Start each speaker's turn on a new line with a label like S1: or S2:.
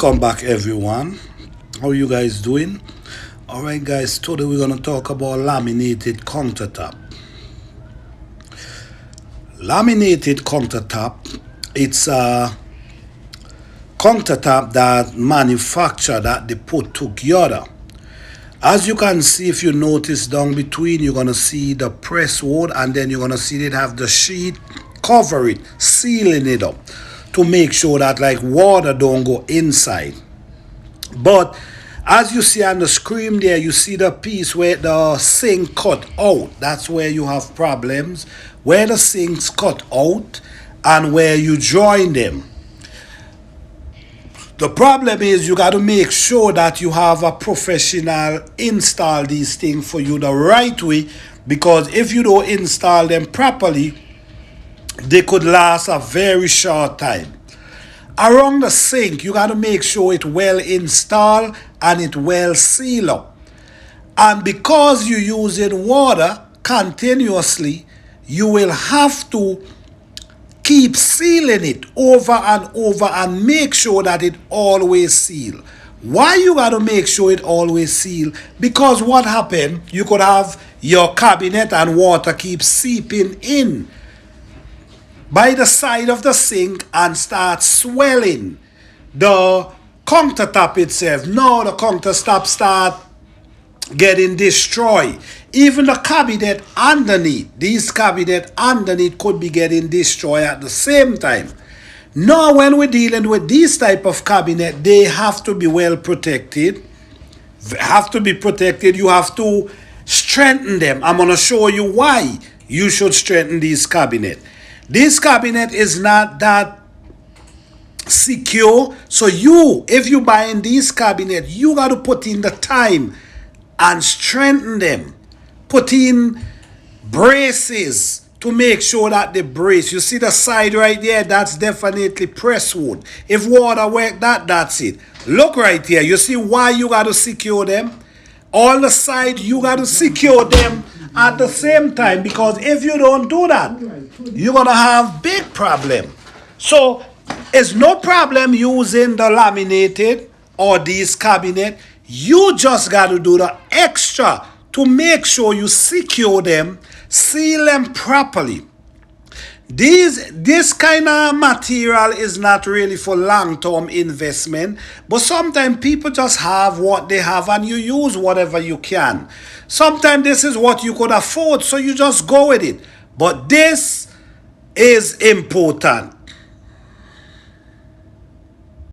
S1: Welcome back, everyone. How are you guys doing? All right, guys, today we're going to talk about laminated countertop. Laminated countertop, it's a countertop that manufacturer that they put together. As you can see, if you notice down between, you're going to see the press wood, and then you're going to see it have the sheet cover it, sealing it up to make sure that like water don't go inside. But as you see on the screen there, you see the piece where the sink cut out. That's where you have problems, where the sinks cut out and where you join them. The problem is you got to make sure that you have a professional install these things for you the right way, because if you don't install them properly, they could last a very short time. Around the sink, you got to make sure it well installed and it well sealed up. And because you're using water continuously, you will have to keep sealing it over and over and make sure that it always seal. Why you got to make sure it always seal? Because what happened, you could have your cabinet and water keep seeping in by the side of the sink and start swelling the countertop itself. Now the countertop start getting destroyed. Even the cabinet underneath, these cabinet underneath could be getting destroyed at the same time. Now when we're dealing with these type of cabinet, they have to be well protected. They have to be protected. You have to strengthen them. I'm going to show you why you should strengthen these cabinet. This cabinet is not that secure. So if you buying these cabinet, you got to put in the time and strengthen them. Put in braces to make sure that they brace. You see the side right there? That's definitely press wood. If water work that's it. Look right here. You see why you got to secure them? All the side, you got to secure them at the same time, because if you don't do that, you're going to have big problem. So it's no problem using the laminated or these cabinet. You just got to do the extra to make sure you secure them, seal them properly. This kind of material is not really for long-term investment, but sometimes people just have what they have and you use whatever you can. Sometimes this is what you could afford, so you just go with it. But this is important.